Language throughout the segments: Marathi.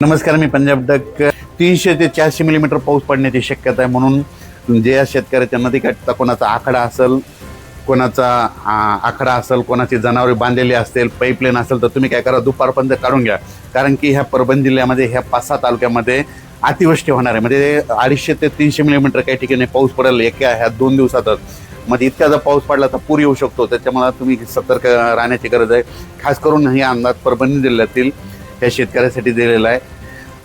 नमस्कार, मी पंजाब डक. 300 ते 400 मिलीमीटर पाऊस पडण्याची शक्यता आहे. म्हणून जे शेतकऱ्याच्या नदीकाठचा कोणाचा आखाडा असेल, कोणाची जनावरे बांधलेली असतील, पाईपलाईन असेल, तर तुम्ही काय करा, दुपारपर्यंत काढून घ्या. कारण की ह्या परभणी जिल्ह्यामध्ये ह्या 5-6 तालुक्यामध्ये अतिवृष्टी होणार आहे. म्हणजे 250 ते 300 मिलीमीटर काही ठिकाणी पाऊस पडेल ह्या 2 दिवसातच. मध्ये इतका जर पाऊस पडला तर पूर येऊ शकतो. त्याच्यामुळे तुम्ही सतर्क राहण्याची गरज आहे. खास करून हे अंदाज परभणी जिल्ह्यातील ह्या शेतकऱ्यासाठी दिलेला आहे.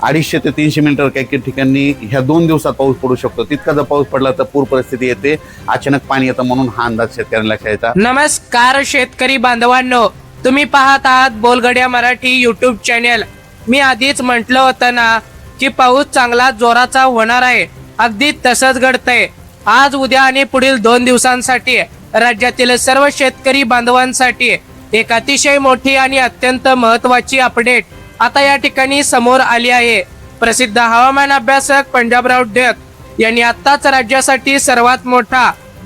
250 ते 300 मिलीमीटर काही ठिकाणी ह्या 2 दिवसात पाऊस पडू शकतो. तितका जर पाऊस पडला तर पूर परिस्थिती येते, अचानक पाणी येतं. म्हणून हा अंदाज शेतकऱ्यांना लक्षात यायचा. नमस्कार शेतकरी बांधवांनो, तुम्ही पाहत आहात बोलगड्या मराठी युट्यूब चॅनेल. मी आधीच म्हटलं होतं ना की पाऊस चांगला जोराचा होणार आहे. अगदी तसंच घडतंय. आज उद्या आणि पुढील 2 दिवसांसाठी राज्यातील सर्व शेतकरी बांधवांसाठी एक अतिशय मोठी आणि अत्यंत महत्वाची अपडेट आता या ठिकाणी समोर आली आहे. प्रसिद्ध हवामान अभ्यासक पंजाबराव डक यांनी आताच राज्यासाठी सर्वात मोठा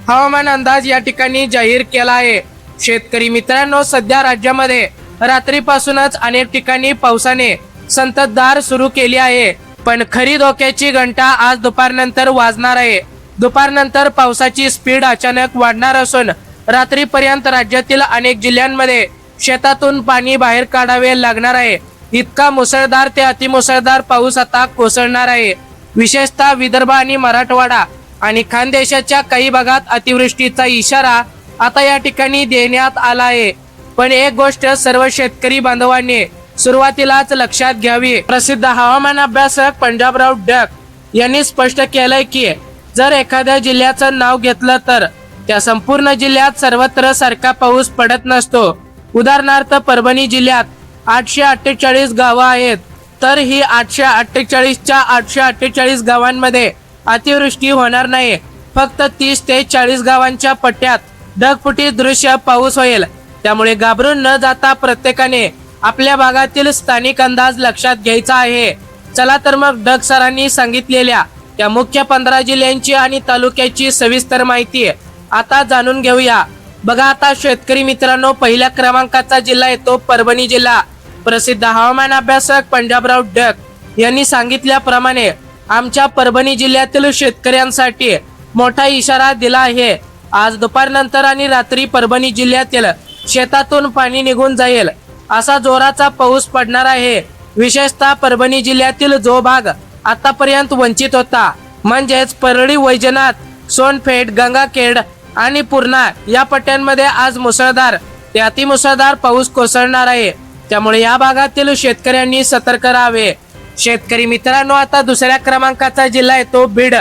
हवामान अंदाज या ठिकाणी जाहीर केला आहे. शेतकरी मित्रांनो, सध्या राज्यामध्ये रात्रीपासूनच अनेक ठिकाणी पावसाने संततधार सुरू केली आहे. पण खरी धोक्याची घंटा आज दुपारनंतर वाजणार आहे. दुपारनंतर पावसाची स्पीड अचानक वाढणार असून रात्रीपर्यंत राज्यातील अनेक जिल्ह्यांमध्ये शेतातून पाणी बाहेर काढावे लागणार आहे. इतका मुसळधार ते अतिमुसळधार पाऊस आता कोसळणार आहे. विशेषतः विदर्भ आणि मराठवाडा आणि खानदेशाच्या काही भागात अतिवृष्टीचा इशारा आता या ठिकाणी देण्यात आला आहे. पण एक गोष्ट सर्व शेतकरी बांधवांनी सुरुवातीलाच लक्षात घ्यावी. प्रसिद्ध हवामान अभ्यासक पंजाबराव डक यांनी स्पष्ट केलंय की जर एखाद्या जिल्ह्याचं नाव घेतलं तर त्या संपूर्ण जिल्ह्यात सर्वत्र सारखा पाऊस पडत नसतो. उदाहरणार्थ परभणी जिल्ह्यात 848 गावं आहेत, तर ही 848च्या 848 गावांमध्ये अतिवृष्टी होणार नाही. फक्त 30 ते 40 गावांच्या पट्ट्यात ढगफुटी दृश्य पाऊस होईल. त्यामुळे घाबरून न जाता प्रत्येकाने आपल्या भागातील स्थानिक अंदाज लक्षात घ्यायचा आहे. चला तर मग डक सरांनी सांगितलेल्या त्या मुख्य 15 जिल्ह्यांची आणि तालुक्याची सविस्तर माहिती आता जाणून घेऊया. बघा आता शेतकरी मित्रांनो, पहिल्या क्रमांकाचा जिल्हा येतो परभणी जिल्हा. प्रसिद्ध हवामान अभ्यासक पंजाबराव डक यांनी सांगितल्याप्रमाणे आमच्या परभणी जिल्ह्यातील शेतकऱ्यांसाठी मोठा इशारा दिला आहे. आज दुपारनंतर आणि रात्री परभणी जिल्ह्यातील शेतातून पाणी निघून जाईल असा जोराचा पाऊस पडणार आहे. विशेषतः परभणी जिल्ह्यातील जो भाग आतापर्यंत वंचित होता, म्हणजेच परळी, वैजनाथ, सोनपेठ, गंगाखेड आणि पूर्णा या पट्ट्यांमध्ये आज मुसळधार ते अतिमुसळधार पाऊस कोसळणार आहे. त्यामुळे या भागातील शेतकऱ्यांनी सतर्क राहावे. शेतकरी मित्रांनो, आता दुसऱ्या क्रमांकाचा जिल्हा येतो बीड.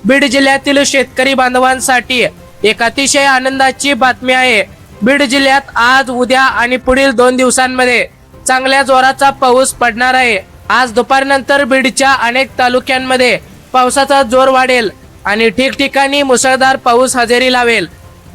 बीड जिल्ह्यातील शेतकरी बांधवांसाठी एक अतिशय आनंदाची बातमी आहे. बीड जिल्ह्यात आज, उद्या आणि पुढील 2 दिवसांमध्ये चांगल्या जोराचा पाऊस पडणार आहे. आज दुपारनंतर बीडच्या अनेक तालुक्यांमध्ये पावसाचा जोर वाढेल आणि ठिकठिकाणी मुसळधार पाऊस हजेरी लावेल,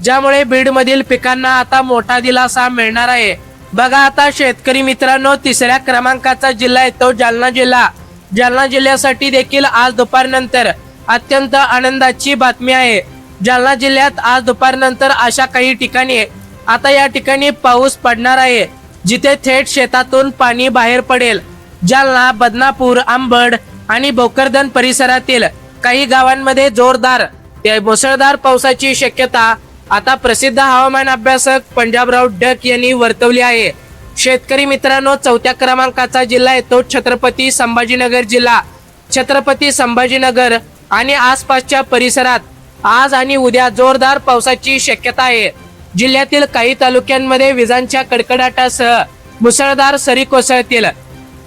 ज्यामुळे बीडमधील पिकांना आता मोठा दिलासा मिळणार आहे. बघा आता शेतकरी मित्रांनो, तिसऱ्या क्रमांकाचा जिल्हा येतो जालना जिल्हा. जालना जिल्ह्यासाठी देखील आज दुपारनंतर अत्यंत आनंदाची बातमी आहे. जालना जिल्ह्यात आज दुपारनंतर अशा काही ठिकाणी आता या ठिकाणी पाऊस पडणार आहे जिथे थेट शेतातून पाणी बाहेर पडेल. जालना, बदनापूर, आंबड आणि भोकरदन परिसरातील काही गावांमध्ये जोरदार ते मुसळधार पावसाची शक्यता आता प्रसिद्ध हवामान अभ्यासक पंजाबराव डक यांनी वर्तवली आहे. शेतकरी मित्रांनो, चौथ्या क्रमांकाचा जिल्हा येतो छत्रपती संभाजीनगर जिल्हा. छत्रपती संभाजीनगर आणि आसपासच्या परिसरात आज आणि उद्या जोरदार पावसाची शक्यता आहे. जिल्ह्यातील काही तालुक्यांमध्ये विजांच्या कडकडाटासह मुसळधार सरी कोसळतील.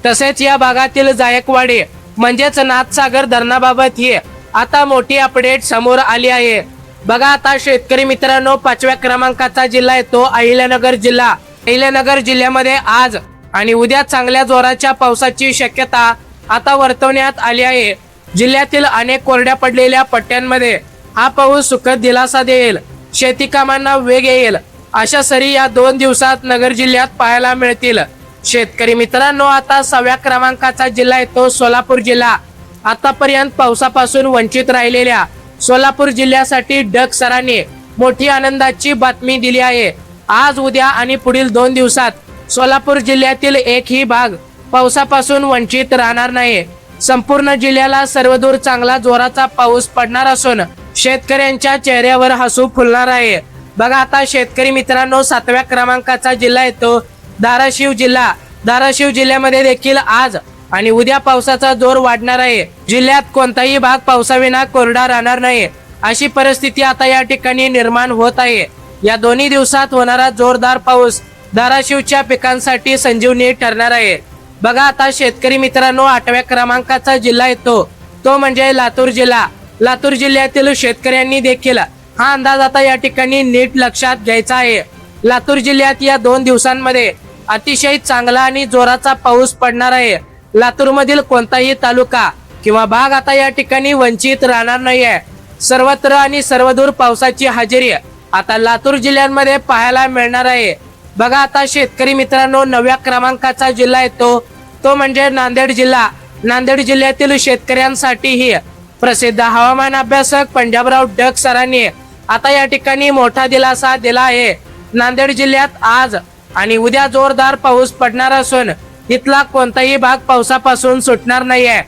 तसेच या भागातील जायकवाडी म्हणजेच नाथसागर धरणाबाबत ही आता मोठी अपडेट समोर आली आहे. बघा आता शेतकरी मित्रांनो, 5व्या क्रमांकाचा जिल्हा येतो अहिल्यानगर जिल्हा. अहिल्यानगर जिल्ह्यामध्ये आज आणि उद्या चांगल्या जोराच्या पावसाची शक्यता आता वर्तवण्यात आली आहे. जिल्ह्यातील अनेक कोरड्या पडलेल्या पट्ट्यांमध्ये हा पाऊस सुखद दिलासा देईल, शेती कामांना वेग येईल अशा सरी या 2 दिवसात नगर जिल्ह्यात पाहायला मिळतील. शेतकरी मित्रांनो, आता 6व्या क्रमांकाचा जिल्हा येतो सोलापूर जिल्हा. आतापर्यंत पावसापासून वंचित राहिलेल्या सोलापूर जिल्ह्यासाठी डक सरांनी मोठी आनंदाची बातमी दिली आहे. आज, उद्या आणि पुढील 2 दिवसात सोलापूर जिल्ह्यातील एकही भाग पावसापासून वंचित राहणार नाही। संपूर्ण जिल्ह्याला सर्वदूर चांगला जोराचा पाऊस पडणार असून शेतकऱ्यांच्या चेहऱ्यावर हसू फुलणार आहे। बघा आता शेतकरी मित्रांनो, 7व्या क्रमांकाचा जिल्हा येतो धाराशिव जिल्हा। धाराशिव जिल्ह्यामध्ये देखील आज आणि उद्या पावसाचा जोर वाढणार आहे। जिल्ह्यात कोणताही भाग पावसाविना कोरडा राहणार नाही, अशी परिस्थिती आता या ठिकाणी निर्माण होत आहे। या दोन्ही दिवसात होणारा जोरदार पाऊस धाराशिवच्या पिकांसाठी संजीवनी ठरणार आहे। बघा आता शेतकरी मित्रांनो, 8व्या क्रमांकाचा जिल्हा येतो तो म्हणजे लातूर जिल्हा। लातूर जिल्ह्यातील शेतकऱ्यांनी देखील हा अंदाज आता या ठिकाणी नीट लक्षात घ्यायचा आहे। लातूर जिल्ह्यात या 2 दिवसांमध्ये अतिशय चांगला आणि जोराचा पाऊस पडणार आहे। लातूर मधील कोणताही तालुका किंवा भाग आता या ठिकाणी वंचित राहणार नाहीये। सर्वत्र आणि सर्वदूर पावसाची हजेरी आता लातूर जिल्ह्यांमध्ये पाहायला मिळणार आहे। बघा आता शेतकरी मित्रांनो, 9व्या क्रमांकाचा जिल्हा येतो तो म्हणजे नांदेड जिल्हा। नांदेड जिल्ह्यातील शेतकऱ्यांसाठीही प्रसिद्ध हवामान अभ्यासक पंजाबराव डक सरांनी आता या ठिकाणी मोठा दिलासा दिला आहे। नांदेड जिल्ह्यात आज आणि उद्या जोरदार पाऊस पडणार असून इथला कोणताही भाग पावसापासून सुटणार नाहीये।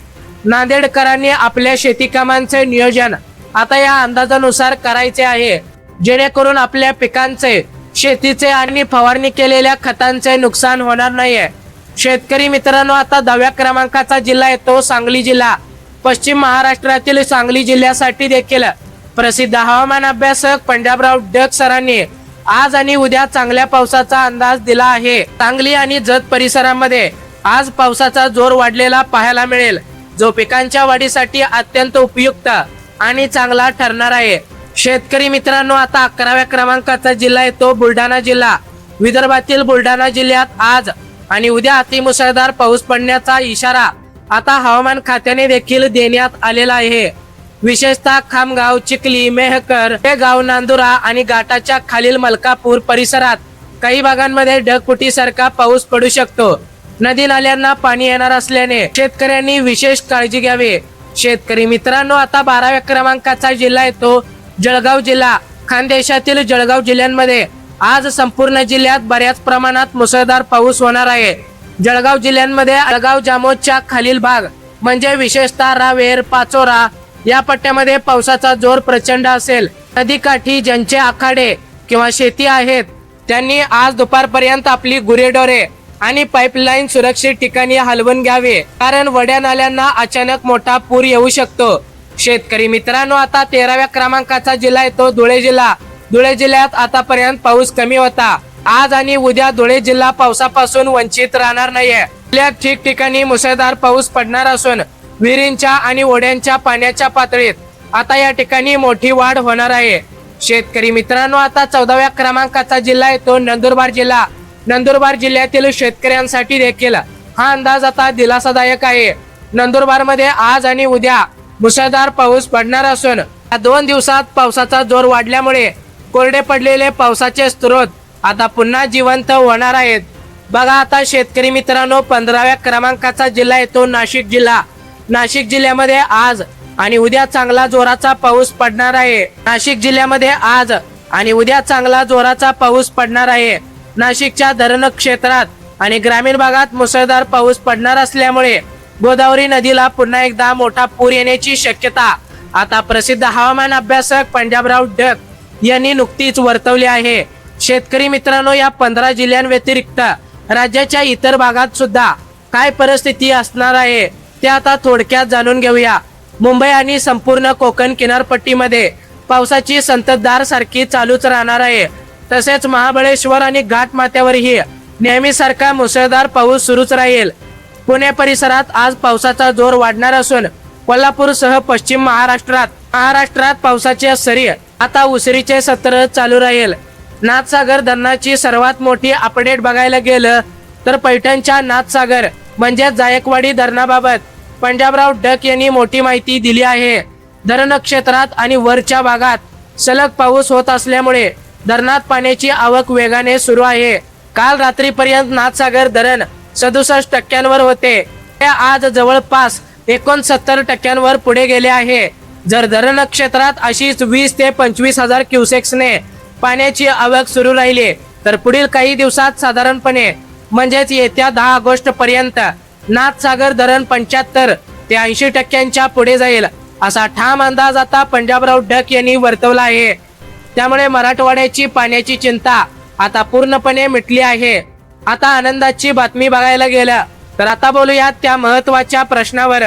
नांदेडकरांनी आपल्या शेती कामांचे नियोजन आता या अंदाजानुसार करायचे आहे, जेणेकरून आपल्या पिकांचे, शेतीचे आणि फवारणी केलेल्या खतांचे नुकसान होणार नाहीये। शेतकरी मित्रांनो, आता 10व्या क्रमांकाचा जिल्हा येतो सांगली जिल्हा। पश्चिम महाराष्ट्रातील सांगली जिल्ह्यासाठी देखील प्रसिद्ध हवामान अभ्यासक पंजाबराव डक सरांनी आज आणि उद्या चांगल्या पावसाचा अंदाज दिला आहे। सांगली आणि जत परिसरामध्ये आज पावसाचा जोर वाढलेला पाहायला मिळेल, जो पिकांच्या वाढीसाठी अत्यंत उपयुक्त आणि चांगला ठरणार आहे। शेतकरी मित्रांनो, आता 11व्या क्रमांकाचा जिल्हा येतो बुलढाणा जिल्हा। विदर्भातील बुलढाणा जिल्ह्यात आज आणि उद्या अतिमुसळधार पाऊस पडण्याचा इशारा आता हवामान खात्याने देखील देण्यात आलेला आहे। विशेषतः खामगाव, चिखली, मेहकर, हे गाव, नांदुरा आणि घाटाच्या खालील मलकापूर परिसरात काही भागांमध्ये ढगफुटीसारखा पाऊस पडू शकतो। नदी नाल्यांना पाणी येणार असल्याने शेतकऱ्यांनी विशेष काळजी घ्यावी। शेतकरी मित्रांनो, आता 12व्या क्रमांकाचा जिल्हा येतो जळगाव जिल्हा। खानदेशातील जळगाव जिल्ह्यांमध्ये आज संपूर्ण जिल्ह्यात बऱ्याच प्रमाणात मुसळधार पाऊस होणार आहे। जळगाव जिल्ह्यांमध्ये जळगाव जामोदच्या खालील भाग म्हणजे विशेषतः रावेर, पाचोरा या पट्ट्यामध्ये पावसाचा जोर प्रचंड असेल। नदीकाठी ज्यांचे आखाडे किंवा शेती आहेत त्यांनी आज दुपारपर्यंत आपली गुरेढोरे आणि पाईपलाईन सुरक्षित ठिकाणी हलवून घ्यावे, कारण वड्या नाल्यांना अचानक मोठा पूर येऊ शकतो। शेतकरी मित्रांनो, आता 13व्या क्रमांकाचा जिल्हा येतो धुळे जिल्हा। धुळे जिल्ह्यात आतापर्यंत पाऊस कमी होता। आज आणि उद्या धुळे जिल्हा पावसापासून वंचित राहणार नाहीये। जिल्ह्यात ठिकठिकाणी मुसळधार पाऊस पडणार असून विहिरींच्या आणि ओढ्यांच्या पाण्याच्या पातळीत आता या ठिकाणी मोठी वाढ होणार आहे। शेतकरी मित्रांनो, आता 14व्या क्रमांकाचा जिल्हा येतो नंदुरबार जिल्हा। नंदुरबार जिल्ह्यातील शेतकऱ्यांसाठी देखील हा अंदाज आता दिलासादायक आहे। नंदुरबार मध्ये आज आणि उद्या मुसळधार पाऊस पडणार असून या 2 दिवसात पावसाचा जोर वाढल्यामुळे कोरडे पडलेले पावसाचे स्रोत आता पुन्हा जिवंत होणार आहेत। बघा आता शेतकरी मित्रांनो, 15व्या क्रमांकाचा जिल्हा येतो नाशिक जिल्हा। नाशिक जिल्ह्यामध्ये आज आणि उद्या चांगला जोराचा पाऊस पडणार आहे। नाशिक जिल्ह्यामध्ये आज आणि उद्या चांगला जोराचा पाऊस पडणार आहे। नाशिकच्या धरण क्षेत्रात आणि ग्रामीण भागात मुसळधार पाऊस पडणार असल्यामुळे गोदावरी नदीला पुन्हा एकदा मोठा पूर येण्याची शक्यता आता प्रसिद्ध हवामान अभ्यासक पंजाबराव डक यांनी नुकतीच वर्तवली आहे। शेतकरी मित्रांनो, या 15 जिल्ह्यांव्यतिरिक्त राज्याच्या इतर भागात सुद्धा काय परिस्थिती असणार आहे ते आता थोडक्यात जाणून घेऊया। मुंबई आणि संपूर्ण कोकण किनारपट्टीमध्ये पावसाची संततधार सारखी चालूच राहणार आहे। तसेच महाबळेश्वर आणि घाटमाथ्यावरही नेहमीसारखा मुसळधार पाऊस सुरूच राहील। पुणे परिसरात आज पावसाचा जोर वाढणार असून कोल्हापूरसह पश्चिम महाराष्ट्रात पावसाच्या सरी आता उसरीचे सत्र चालू राहील। नाथसागर धरणाची सर्वात मोठी अपडेट बघायला गेलं तर पैठणच्या नाथसागर म्हणजे जायकवाडी धरणाबाबत पंजाबराव डक यांनी मोठी माहिती दिली आहे। धरण क्षेत्रात आणि वरच्या भागात सलग पाऊस होत असल्यामुळे धरणात पाण्याची आवक वेगाने सुरू आहे। काल रात्रीपर्यंत नाथसागर धरण 67% होते, ते आज जवळपास 69% पुढे गेले आहे। जर धरण क्षेत्रात अशीच 20 ते 25 हजार क्युसेक्सने पाण्याची आवक सुरू राहिली तर पुढील काही दिवसात साधारणपणे म्हणजेच येत्या 10 ऑगस्ट पर्यंत नाथसागर धरण 75 ते 80% पुढे जाईल असा ठाम अंदाज आता पंजाबराव डक यांनी वर्तवला आहे. त्यामुळे मराठवाड्याची पाण्याची चिंता आता पूर्णपणे मिटली आहे. आता आनंदाची बातमी बघायला गेलं तर आता बोलूयात त्या महत्वाच्या प्रश्नावर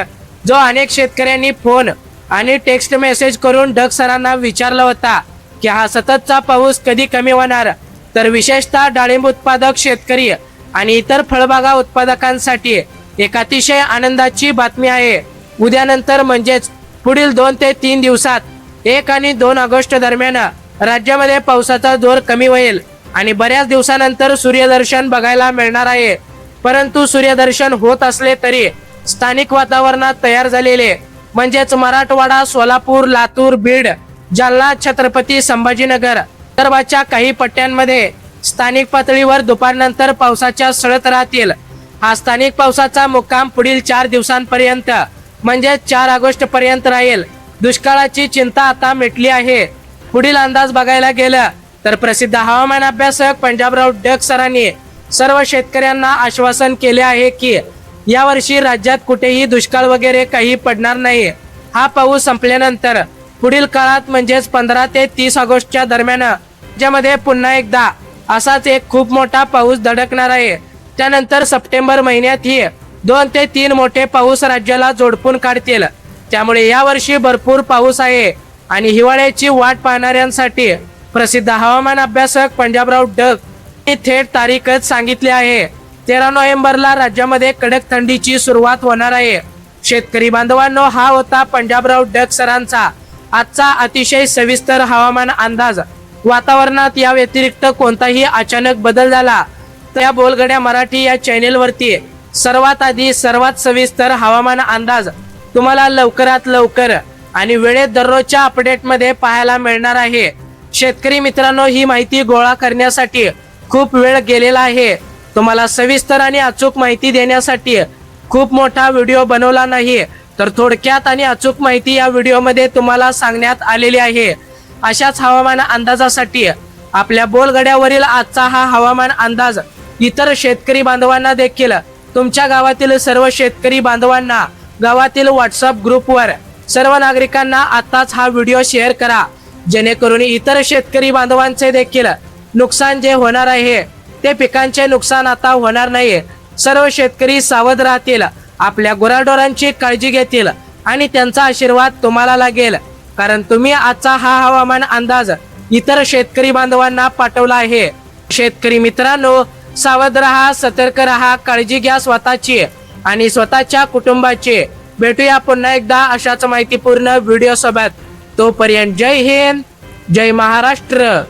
जो अनेक शेतकऱ्यांनी फोन आणि टेक्स्ट मेसेज करून डक सरांना विचारला होता की हा सततचा पाऊस कधी कमी होणार. तर विशेषतः डाळिंब उत्पादक शेतकरी आणि इतर फळबागा उत्पादकांसाठी एक अतिशय आनंदाची बातमी आहे. उद्यानंतर म्हणजेच पुढील 2 ते 3 दिवसात 1 आणि 2 ऑगस्ट दरम्यान राज्यामध्ये पावसाचा जोर कमी होईल आणि बऱ्याच दिवसानंतर सूर्यदर्शन बघायला मिळणार आहे. परंतु सूर्यदर्शन होत असले तरी स्थानिक वातावरणात तयार झालेले म्हणजेच मराठवाडा, सोलापूर, लातूर, बीड, जालना, छत्रपती संभाजीनगर विदर्भाच्या काही पट्ट्यांमध्ये स्थानिक पातळीवर दुपारनंतर पावसाच्या सळत राहतील. हा स्थानिक पावसाचा मुक्काम पुढील 4 दिवसांपर्यंत म्हणजे 4 ऑगस्ट पर्यंत राहील. दुष्काळाची चिंता आता मिटली आहे. पुढील अंदाज बघायला गेलं तर प्रसिद्ध हवामान अभ्यासक पंजाबराव डक सरांनी सर्व शेतकऱ्यांना आश्वासन केले आहे की यावर्षी राज्यात कुठेही दुष्काळ वगैरे काही पडणार नाही. हा पाऊस संपल्यानंतर पुढील काळात म्हणजेच 15 ते 30 ऑगस्टच्या दरम्यान राज्यामध्ये पुन्हा एकदा असाच एक खूप मोठा पाऊस धडकणार आहे. त्यानंतर सप्टेंबर महिन्यात ही 2 ते 3 मोठे पाऊस राज्याला जोडपून काढतील. त्यामुळे यावर्षी भरपूर पाऊस आहे आणि हिवाळ्याची वाट पाहणाऱ्यांसाठी प्रसिद्ध हवामान अभ्यासक पंजाबराव डक यांनी थेट तारीखच सांगितली आहे. 13 नोव्हेंबरला राज्यामध्ये कडक थंडीची सुरुवात होणार आहे. शेतकरी बांधवांनो, हा होता पंजाबराव डक सरांचा आजचा अतिशय सविस्तर हवामान अंदाज. वातावरणात या व्यतिरिक्त कोणताही अचानक बदल झाला तर या बोलगड्या मराठी या चॅनेलवरती सर्वात आधी सर्वात सविस्तर हवामान अंदाज तुम्हाला लवकरात लवकर आणि वेळेत दररोजच्या अपडेटमध्ये पाहायला मिळणार आहे. शेतकरी मित्रांनो, ही माहिती गोळा करण्यासाठी खूप वेळ गेलेला आहे. तुम्हाला सविस्तर आणि अचूक माहिती देण्यासाठी खूप मोठा व्हिडिओ बनवला नाही, तर थोडक्यात आणि अचूक माहिती या व्हिडिओमध्ये तुम्हाला सांगण्यात आलेली आहे. अशाच हवामान अंदाजासाठी आपल्या बोलगड्यावरील आजचा हा हवामान अंदाज इतर शेतकरी बांधवांना देखील तुमच्या गावातील सर्व शेतकरी बांधवांना गावातील व्हॉट्सअप ग्रुपवर सर्व नागरिकांना आताच हा व्हिडिओ शेअर करा, जेणेकरून इतर शेतकरी बांधवांचे देखील नुकसान जे होणार आहे ते पिकांचे नुकसान आता होणार नाही. सर्व शेतकरी सावध राहतील, आपल्या गुराढोरांची काळजी घेतील आणि त्यांचा आशीर्वाद तुम्हाला लागेल, कारण तुम्ही आजचा हा हवामान अंदाज इतर शेतकरी बांधवांना पाठवला आहे. शेतकरी मित्रांनो, सावध राहा, सतर्क राहा, काळजी घ्या स्वतःची आणि स्वतःच्या कुटुंबाची. भेटूया पुन्हा एकदा अशाच माहितीपूर्ण व्हिडिओ सोबत. तोपर्यंत जय हिंद, जय महाराष्ट्र.